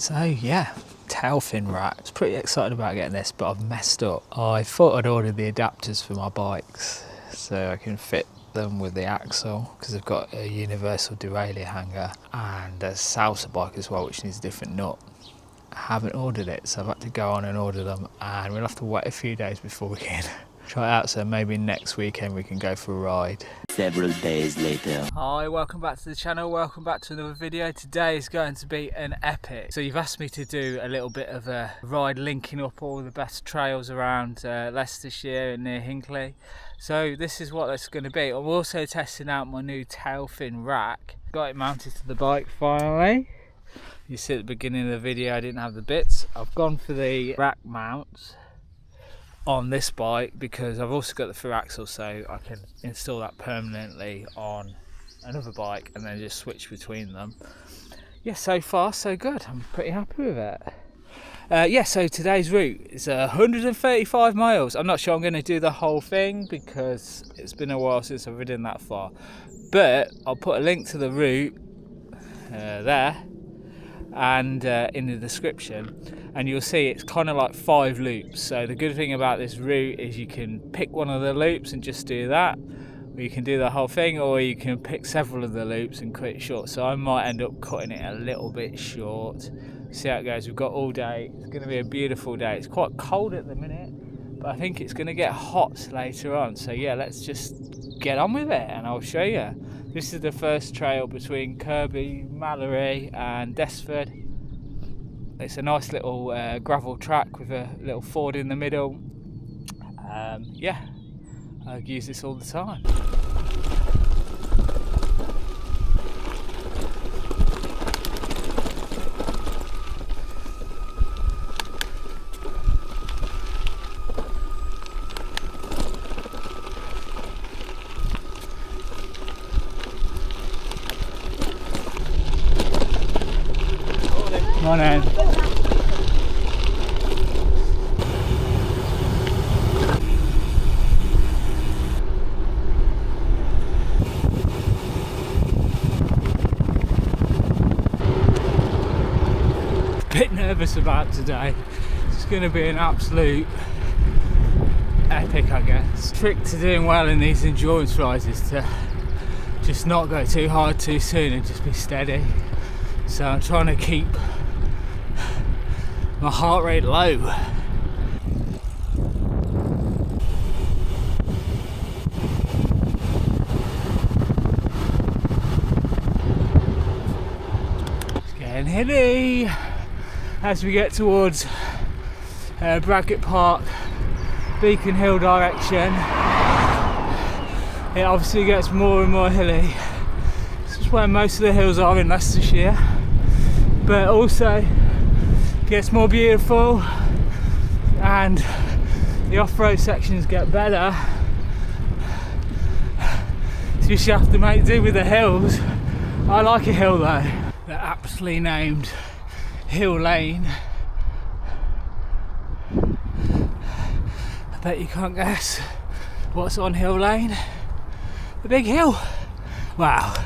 So yeah, Tailfin rack. I was pretty excited about getting this, but I've messed up. I thought I'd ordered the adapters for my bikes so I can fit them with the axle, because I've got a universal derailleur hanger and a salsa bike as well, which needs a different nut. I haven't ordered it, so I've had to go on and order them, and we'll have to wait a few days before we can try it out. So maybe next weekend we can go for a ride. Several days later. Hi, welcome back to the channel, welcome back to another video. Today is going to be an epic. So you've asked me to do a little bit of a ride linking up all the best trails around Leicestershire and near Hinckley. So this is what that's going to be. I'm also testing out my new Tailfin rack. Got it mounted to the bike finally. You see at the beginning of the video I didn't have the bits. I've gone for the rack mounts on this bike because I've also got the through axle, so I can install that permanently on another bike and then just switch between them. Yeah, so far so good. I'm pretty happy with it. Yeah, so today's route is 135 miles. I'm not sure I'm going to do the whole thing because it's been a while since I've ridden that far, but I'll put a link to the route there and in the description, and you'll see it's kind of like 5 loops. So the good thing about this route is you can pick one of the loops and just do that, or you can do the whole thing, or you can pick several of the loops and cut it short. So I might end up cutting it a little bit short. See how it goes. We've got all day. It's going to be a beautiful day. It's quite cold at the minute, but I think it's going to get hot later on. So yeah, let's just get on with it and I'll show you. This is the first trail between Kirby, Mallory and Desford. It's a nice little gravel track with a little ford in the middle. Yeah, I use this all the time. Morning. Bit nervous about today. It's going to be an absolute epic, I guess. Trick to doing well in these endurance rides is to just not go too hard too soon and just be steady. So I'm trying to keep my heart rate low. It's getting hilly as we get towards Bradgate Park, Beacon Hill direction. It obviously gets more and more hilly. This is where most of the hills are in Leicestershire, but also gets more beautiful and the off-road sections get better, so you just have to make do with the hills. I like a hill though. They're aptly named Hill Lane. I bet you can't guess what's on Hill Lane. The big hill. Wow,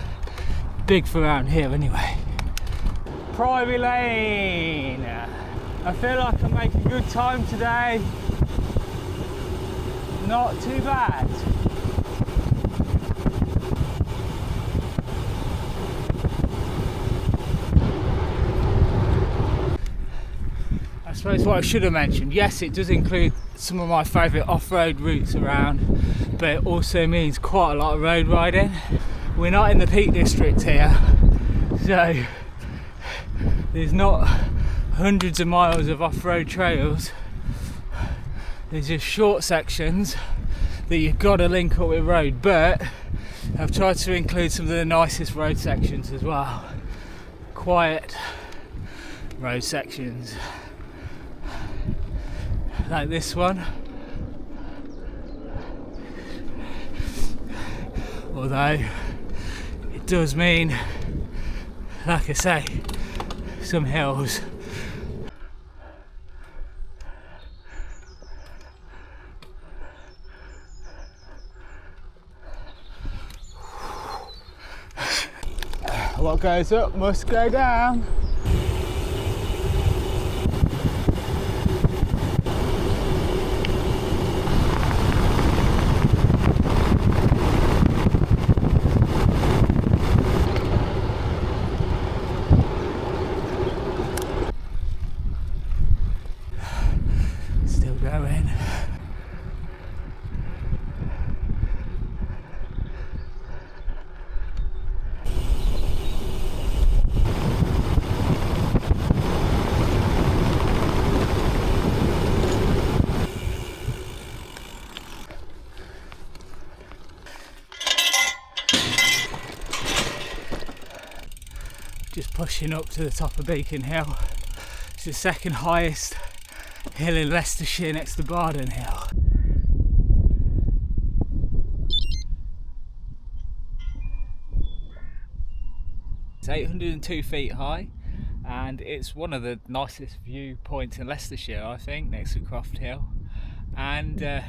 big for around here anyway. Priory Lane. I feel like I'm making good time today. Not too bad. I suppose what I should have mentioned, yes, it does include some of my favourite off-road routes around, but it also means quite a lot of road riding. We're not in the Peak District here, so there's not hundreds of miles of off-road trails. There's just short sections that you've got to link up with road, but I've tried to include some of the nicest road sections as well. Quiet road sections like this one, although it does mean, like I say, some hills. What goes up must go down. just pushing up to the top of Beacon Hill. It's the second highest hill in Leicestershire next to Barden Hill. It's 802 feet high and it's one of the nicest viewpoints in Leicestershire, I think, next to Croft Hill. And yeah,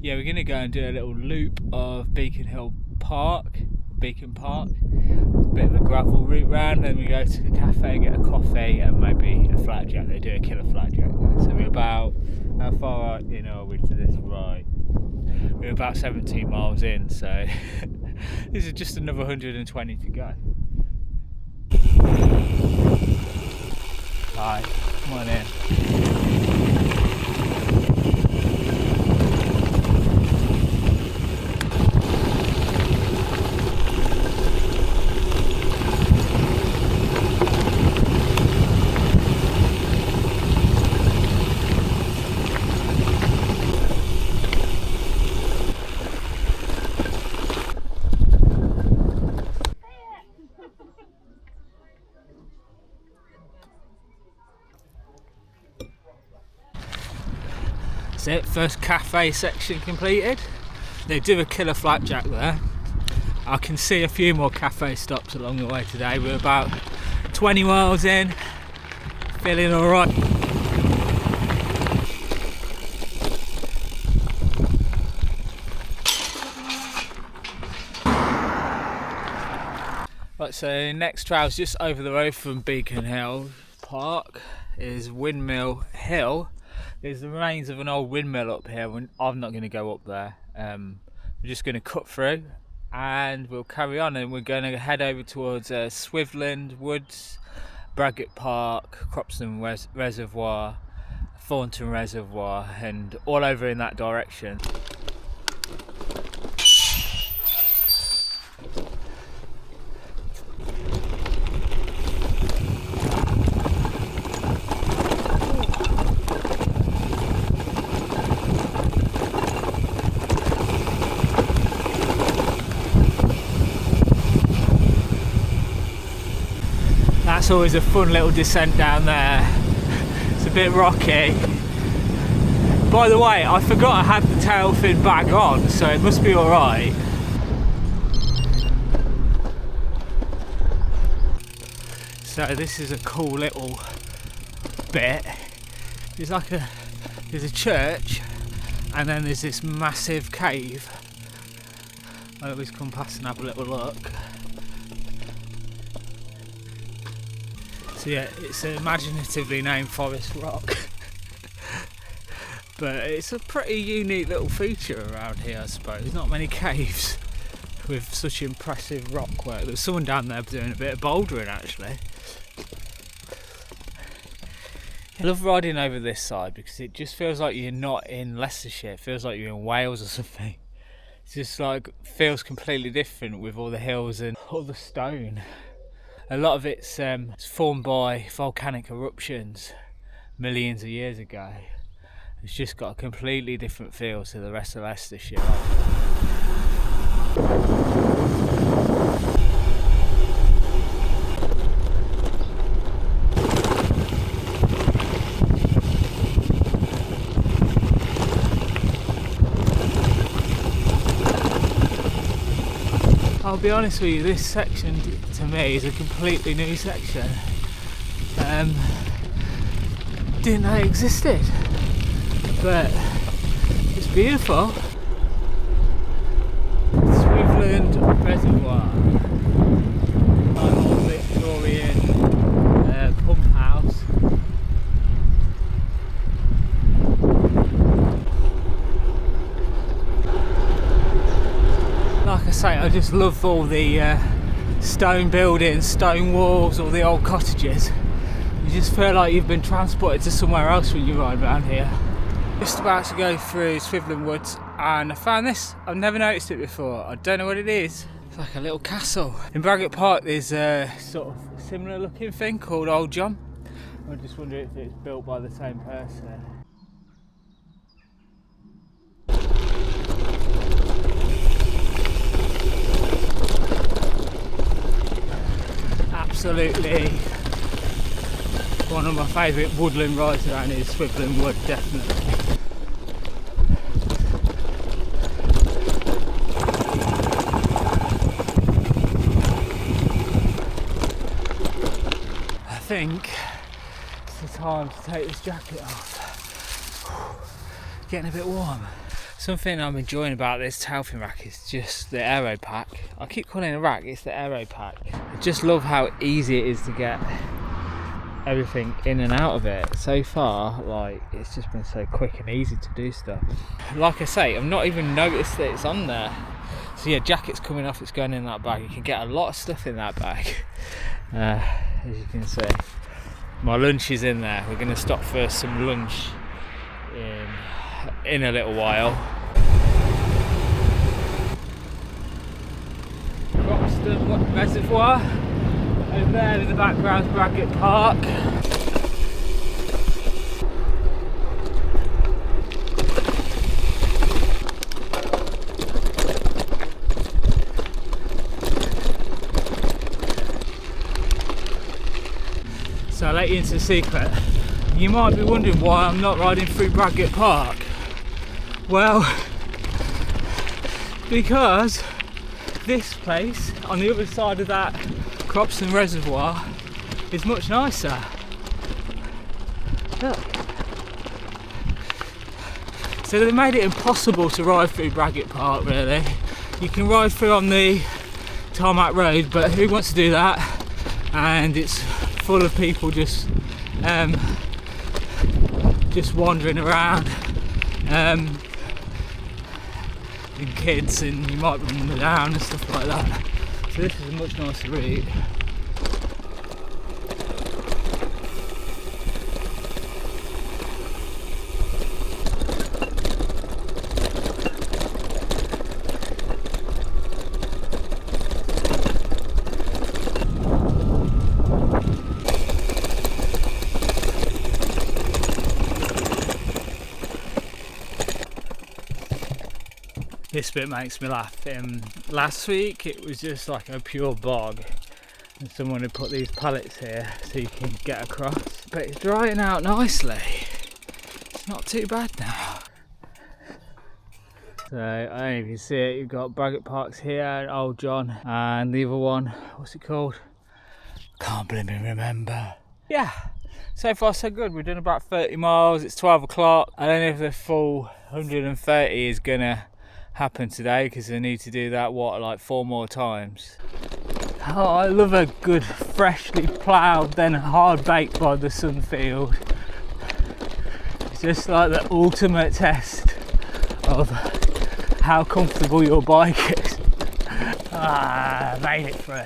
we're going to go and do a little loop of Beacon Hill Park, Beacon Park, a bit of a gravel route round, then we go to the cafe, get a coffee and maybe a flatjack. They do a killer flatjack there. So we're about, how far in are we to this right? We're about 17 miles in, so this is just another 120 to go. Right, come on in. That's it, first cafe section completed. They do a killer flapjack there. I can see a few more cafe stops along the way today. We're about 20 miles in, feeling alright. Right, so next trail's just over the road from Beacon Hill Park is Windmill Hill. There's the remains of an old windmill up here. I'm not going to go up there. We're just going to cut through and we'll carry on, and we're going to head over towards Swithland Woods, Braggett Park, Cropston Reservoir, Thornton Reservoir, and all over in that direction. That's always a fun little descent down there. It's a bit rocky. By the way, I forgot I had the Tailfin bag on, so it must be alright. So this is a cool little bit. There's a church and then there's this massive cave. I always come past and have a little look. So yeah, it's an imaginatively named Forest Rock. But it's a pretty unique little feature around here, I suppose. There's not many caves with such impressive rock work. There's someone down there doing a bit of bouldering actually. I love riding over this side because it just feels like you're not in Leicestershire. It feels like you're in Wales or something. It's just like, feels completely different with all the hills and all the stone. A lot of it's formed by volcanic eruptions millions of years ago. It's just got a completely different feel to the rest of Leicestershire. I'll be honest with you, this section to me is a completely new section. Didn't know it existed, but it's beautiful. Swithland Reservoir, an old Victorian pump house. Like I say, I just love all the stone buildings, stone walls, all the old cottages. You just feel like you've been transported to somewhere else when you ride around here. Just about to go through Swithland Woods and I found this. I've never noticed it before. I don't know what it is. It's like a little castle. In Braggett Park there's a sort of similar looking thing called Old John. I just wonder if it's built by the same person. absolutely one of my favourite woodland rides around here, Swithland Woods, definitely. I think it's the time to take this jacket off. Getting a bit warm. Something I'm enjoying about this Tailfin rack is just the Aeropack. I keep calling it a rack, it's the Aeropack. I just love how easy it is to get everything in and out of it. So far, like, it's just been so quick and easy to do stuff. Like I say, I've not even noticed that it's on there. So yeah, jacket's coming off, it's going in that bag. You can get a lot of stuff in that bag. As you can see, my lunch is in there. We're going to stop for some lunch in a little while. Cropston Reservoir. Over there in the background is Bradgate Park. So I'll let you into the secret. You might be wondering why I'm not riding through Bradgate Park. Well, because this place on the other side of that Cropston Reservoir is much nicer. Look. So they made it impossible to ride through Bradgate Park, really. You can ride through on the tarmac road, but who wants to do that? And it's full of people just wandering around. And kids, and you might run them down and stuff like that. So this is a much nicer route. This bit makes me laugh. Last week it was just like a pure bog and someone had put these pallets here so you can get across, but it's drying out nicely. It's not too bad now. So I don't know if you see it, you've got Bradgate Parks here and Old John, and the other one, what's it called? Can't blimmin' remember. Yeah, so far so good. We've done about 30 miles, it's 12 o'clock. I don't know if the full 130 is gonna happen today because I need to do that like 4 more times. Oh, I love a good freshly ploughed then hard baked by the sun field. It's just like the ultimate test of how comfortable your bike is. I made it free.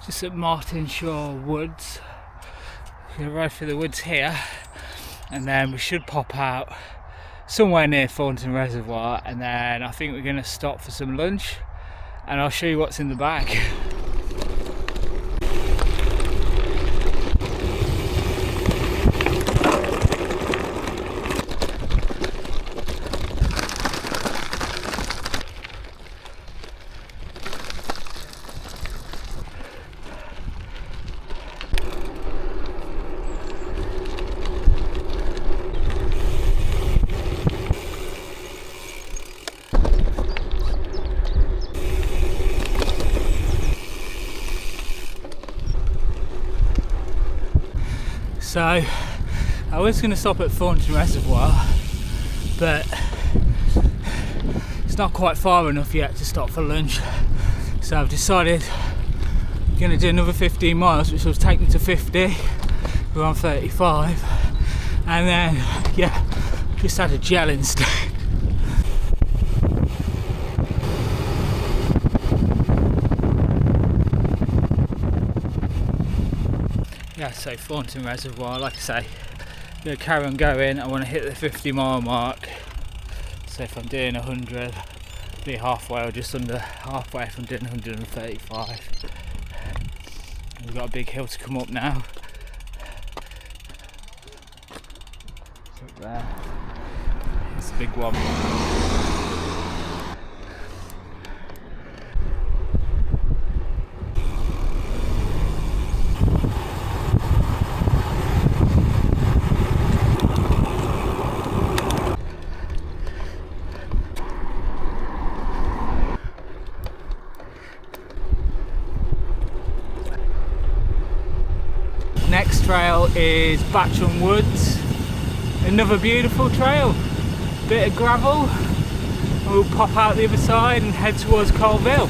Just at Martinshaw Woods. We're going to ride through the woods here and then we should pop out somewhere near Thornton Reservoir, and then I think we're going to stop for some lunch and I'll show you what's in the bag. So I was going to stop at Thornton Reservoir, but it's not quite far enough yet to stop for lunch. So I've decided I'm going to do another 15 miles, which will take me to 50. We're on 35. And then, yeah, just had a gel instead. Yeah, so Thornton Reservoir, like I say, I'm going to carry on going. I want to hit the 50 mile mark. So if I'm doing 100, be halfway or just under halfway if I'm doing 135. we've got a big hill to come up now. It's up there. It's a big one. Next trail is Thornton Woods, another beautiful trail, bit of gravel. We'll pop out the other side and head towards Colville.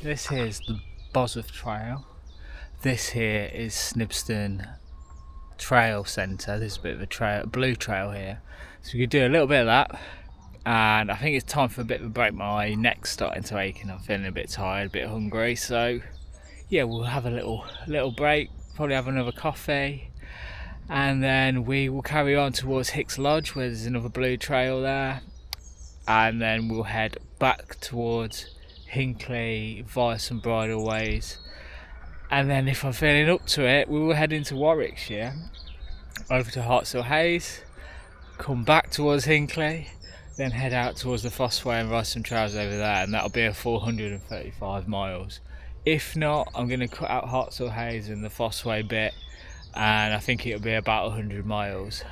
This here's the Bosworth Trail. This here is Snibston Trail Centre. There's a bit of a trail, blue trail here. So we could do a little bit of that. And I think it's time for a bit of a break. My neck's starting to ache and I'm feeling a bit tired, a bit hungry. So yeah, we'll have a little break, probably have another coffee. And then we will carry on towards Hicks Lodge where there's another blue trail there. And then we'll head back towards Hinckley via some bridle ways, and then if I'm feeling up to it, we will head into Warwickshire, over to Hartshill Hayes, come back towards Hinckley, then head out towards the Fossway and ride some trails over there, and that'll be a 435 miles. If not, I'm going to cut out Hartshill Hayes and the Fossway bit, and I think it'll be about 100 miles.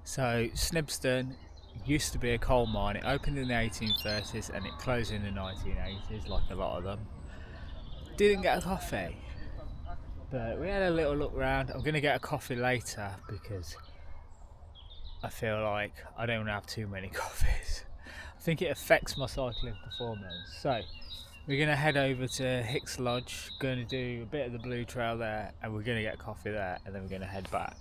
So Snibston used to be a coal mine. It opened in the 1830s and it closed in the 1980s, like a lot of them. Didn't get a coffee, but we had a little look around. I'm going to get a coffee later because I feel like I don't want to have too many coffees. I think it affects my cycling performance. So we're going to head over to Hicks Lodge, going to do a bit of the blue trail there, and we're going to get a coffee there, and then we're going to head back.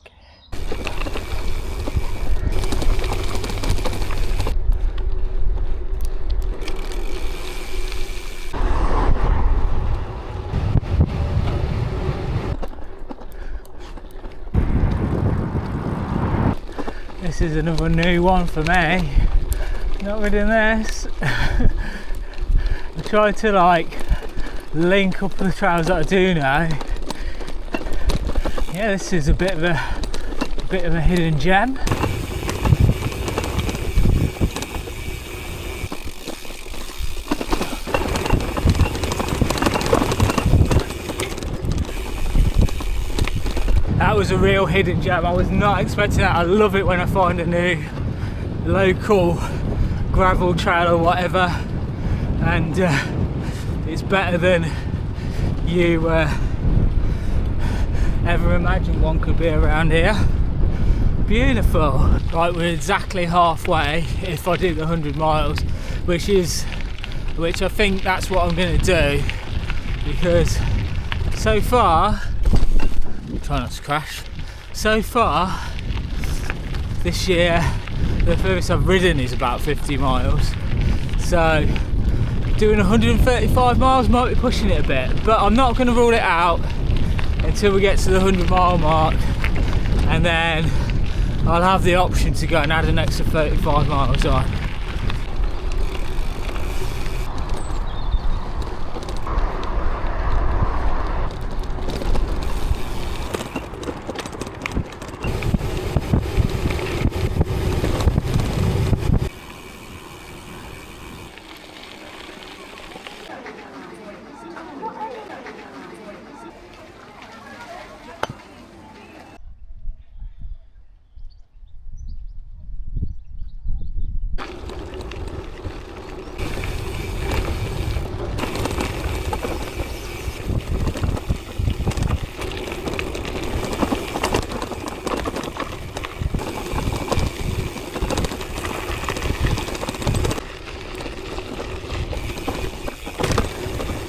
This is another new one for me. Not reading this. I try to like link up the trails that I do know. Yeah, this is a bit of a hidden gem. That was a real hidden gem. I was not expecting that. I love it when I find a new local gravel trail or whatever, and it's better than you ever imagined one could be around here. Beautiful. Right, we're exactly halfway if I do the 100 miles, which is which I think that's what I'm going to do, because so far, try not to crash, so far this year the furthest I've ridden is about 50 miles, so doing 135 miles might be pushing it a bit, but I'm not going to rule it out until we get to the 100 mile mark, and then I'll have the option to go and add an extra 35 miles on.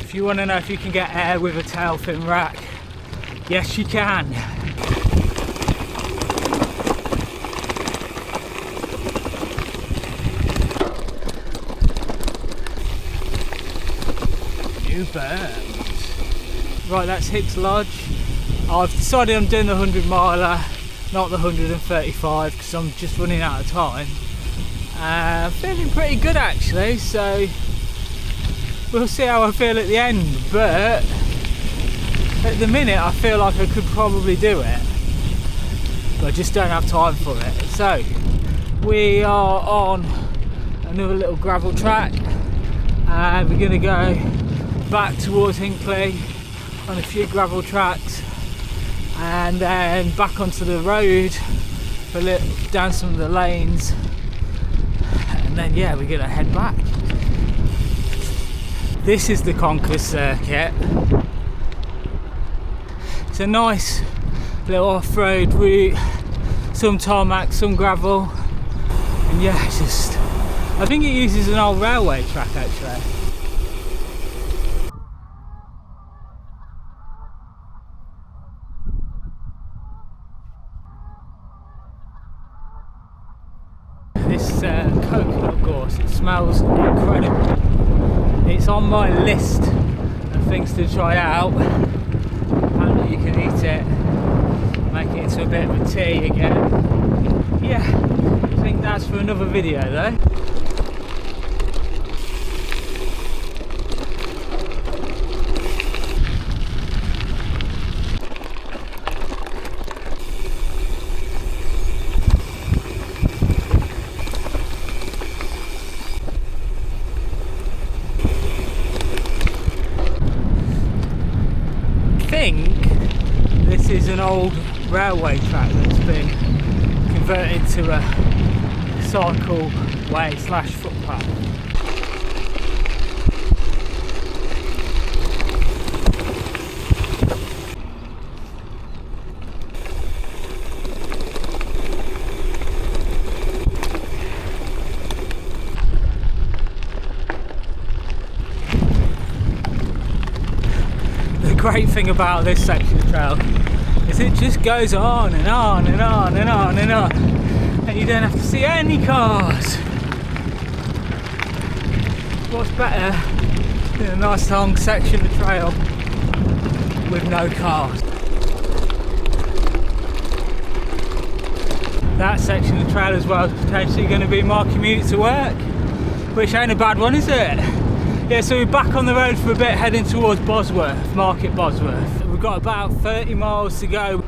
If you want to know if you can get air with a tailfin rack, yes you can. New berms. Right, that's Hicks Lodge. I've decided I'm doing the 100 miler, not the 135, because I'm just running out of time. Feeling pretty good actually, so we'll see how I feel at the end, but at the minute I feel like I could probably do it, but I just don't have time for it. So we are on another little gravel track, and we're going to go back towards Hinckley on a few gravel tracks, and then back onto the road for down some of the lanes, and then yeah, we're going to head back. This is the Conkers Circuit. It's a nice little off-road route, some tarmac, some gravel, and yeah, it's just, I think it uses an old railway track actually. This coconut gorse, it smells incredible. It's on my list of things to try out. Apparently you can eat it, make it into a bit of a tea again. Yeah, I think that's for another video though. I think this is an old railway track that's been converted to a cycle way / footpath. The great thing about this section of trail is it just goes on and on and on and on and on, and you don't have to see any cars. What's better than a nice long section of trail with no cars? That section of trail as well is potentially going to be my commute to work, which ain't a bad one, is it? Yeah, so we're back on the road for a bit, heading towards Bosworth, Market Bosworth. We've got about 30 miles to go.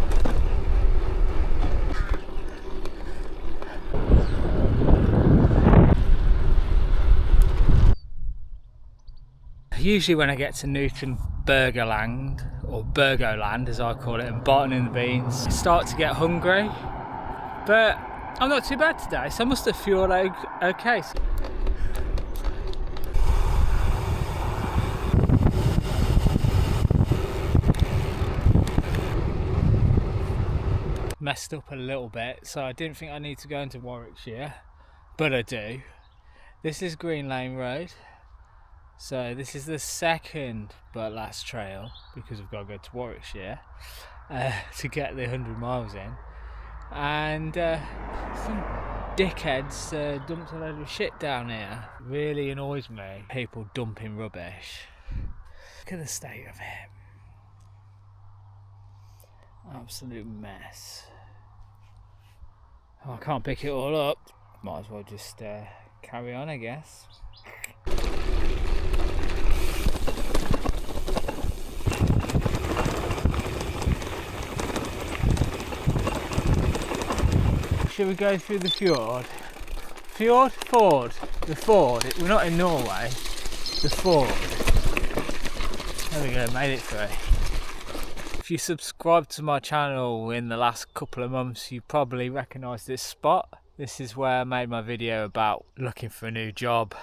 Usually when I get to Newton Burgerland, or Burgoland as I call it, and Barton in the Beans, I start to get hungry, but I'm not too bad today, so I must have fueled okay. Messed up a little bit, so I didn't think I need to go into Warwickshire, but I do. This is Green Lane Road, So this is the second but last trail, because I've got to go to Warwickshire to get the 100 miles in. And some dickheads dumped a load of shit down here. Really annoys me, people dumping rubbish. Look at the state of it. Absolute mess. Oh, I can't pick it all up. Might as well just carry on, I guess. Should we go through the fjord? Ford? The ford. We're not in Norway. The ford. There we go, made it through. If you subscribed to my channel in the last couple of months, you probably recognise this spot. This is where I made my video about looking for a new job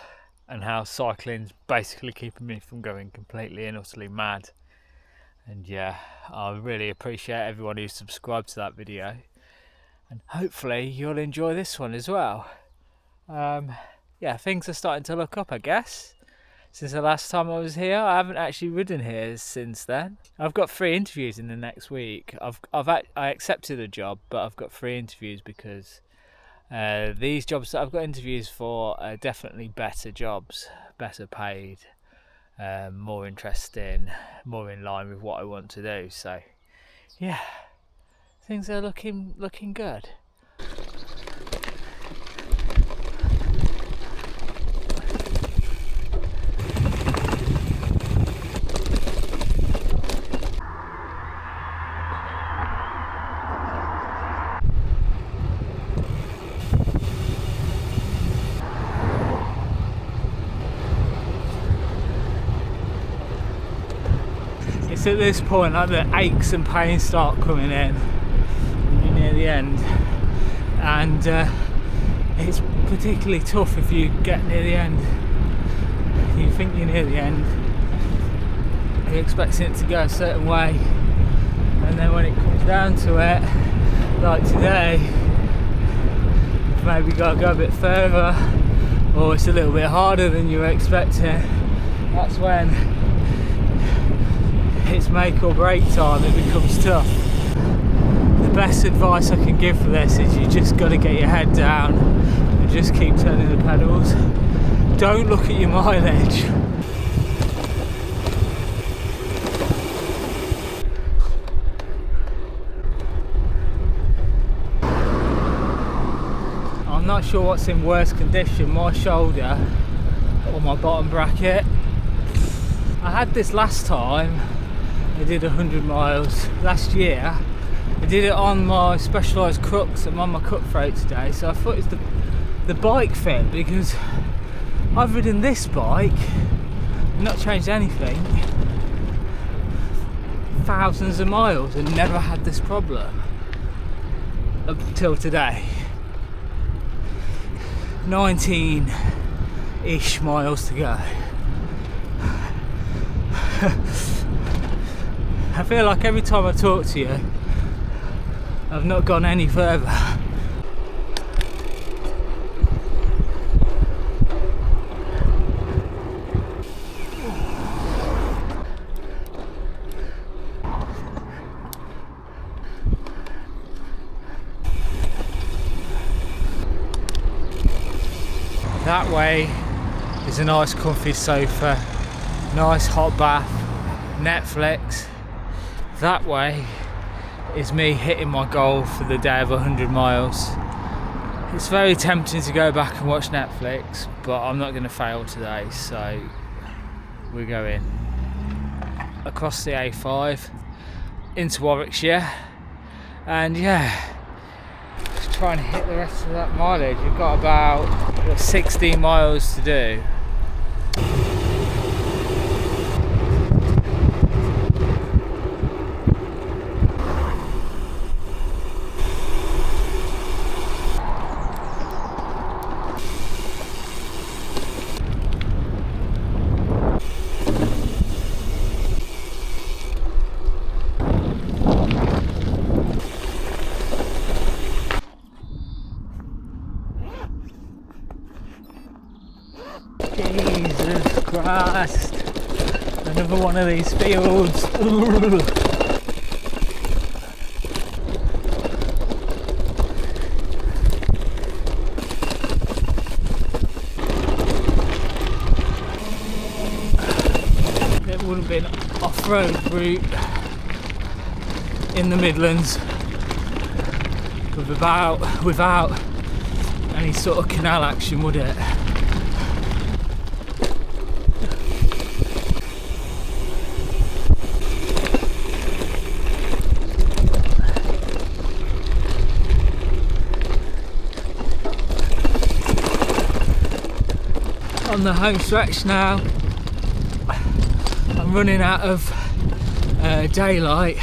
and how cycling's basically keeping me from going completely and utterly mad. And yeah, I really appreciate everyone who subscribed to that video. And hopefully you'll enjoy this one as well. Yeah, things are starting to look up, I guess. Since the last time I was here, I haven't actually ridden here since then. I've got 3 interviews in the next week. I accepted a job, but I've got 3 interviews because these jobs that I've got interviews for are definitely better jobs, better paid, more interesting, more in line with what I want to do. So, yeah. Things are looking good. It's at this point like the aches and pains start coming in. Near the end, and it's particularly tough if you get near the end. You think you're near the end, you're expecting it to go a certain way, and then when it comes down to it, like today, you've maybe got to go a bit further, or it's a little bit harder than you were expecting. That's when it's make or break time. It becomes tough. The best advice I can give for this is you just got to get your head down and just keep turning the pedals. Don't look at your mileage. I'm not sure what's in worse condition, my shoulder or my bottom bracket. I had this last time I did 100 miles last year. I did it on my Specialised crux. I'm on my cutthroat today, so I thought it's the bike fit, because I've ridden this bike, not changed anything, thousands of miles and never had this problem up till today. 19-ish miles to go. I feel like every time I talk to you, I've not gone any further. That way is a nice comfy sofa, nice hot bath, Netflix. That way is me hitting my goal for the day of 100 miles. It's very tempting to go back and watch Netflix, but I'm not going to fail today, so we're going across the A5 into Warwickshire, and yeah, just trying to hit the rest of that mileage. We've got about 16 miles to do. Jesus Christ. Another one of these fields. Ooh. It would have been off-road route in the Midlands without any sort of canal action, would it? On the home stretch now. I'm running out of daylight.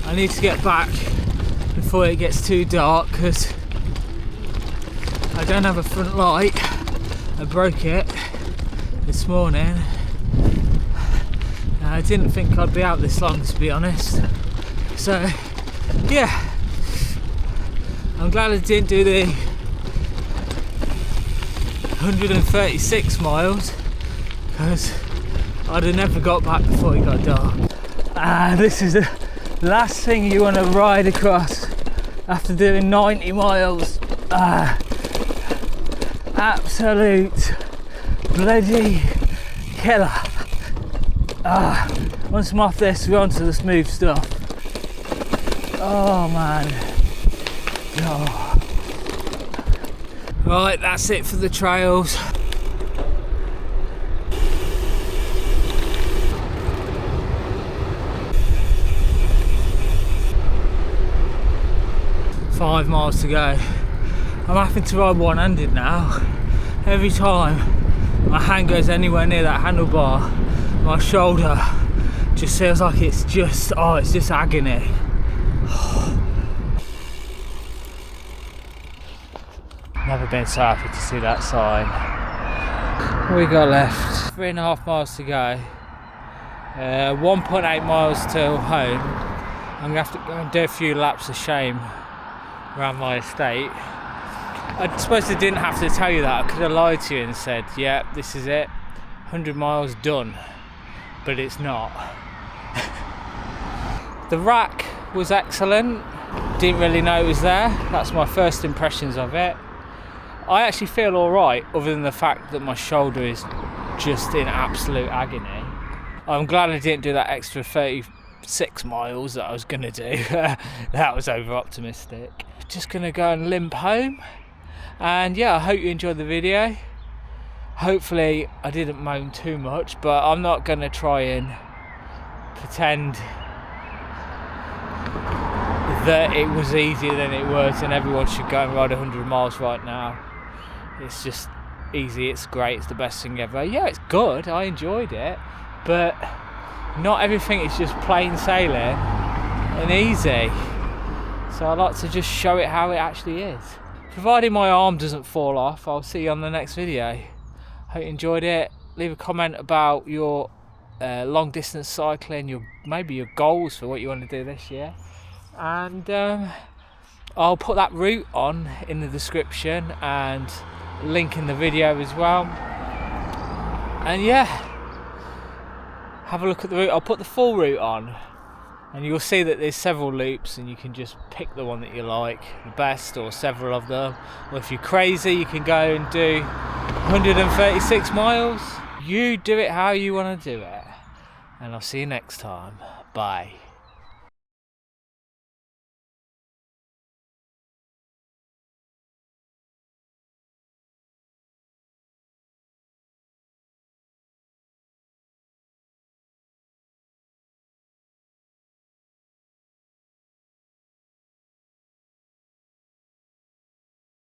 I need to get back before it gets too dark because I don't have a front light. I broke it this morning. I didn't think I'd be out this long, to be honest. So yeah, I'm glad I didn't do the 136 miles because I'd have never got back before it got dark. This is the last thing you want to ride across after doing 90 miles. Absolute bloody killer. Once I'm off this, we're on to the smooth stuff. Oh man. Oh. Right, that's it for the trails. Five miles to go. I'm having to ride one-handed now. Every time my hand goes anywhere near that handlebar, my shoulder just feels like it's just agony. Never been so happy to see that sign. What we got left? 3.5 miles to go. 1.8 miles till home. I'm gonna have to go and do a few laps of shame around my estate. I suppose I didn't have to tell you that. I could have lied to you and said, yeah, this is it, 100 miles done, but it's not. The rack was excellent. Didn't really know it was there. That's my first impressions of it. I actually feel alright, other than the fact that my shoulder is just in absolute agony. I'm glad I didn't do that extra 36 miles that I was going to do. That was over optimistic. Just going to go and limp home. And yeah, I hope you enjoyed the video. Hopefully I didn't moan too much, but I'm not going to try and pretend that it was easier than it was and everyone should go and ride 100 miles right now. It's just easy, it's great, it's the best thing ever. Yeah, it's good, I enjoyed it, but not everything is just plain sailing and easy. So I like to just show it how it actually is. Providing my arm doesn't fall off, I'll see you on the next video. Hope you enjoyed it. Leave a comment about your long distance cycling, maybe your goals for what you want to do this year. And I'll put that route on in the description and link in the video as well. And yeah, have a look at the route. I'll put the full route on and you'll see that there's several loops and you can just pick the one that you like the best, or several of them. Or if you're crazy, you can go and do 136 miles. You do it how you want to do it. And I'll see you next time. Bye.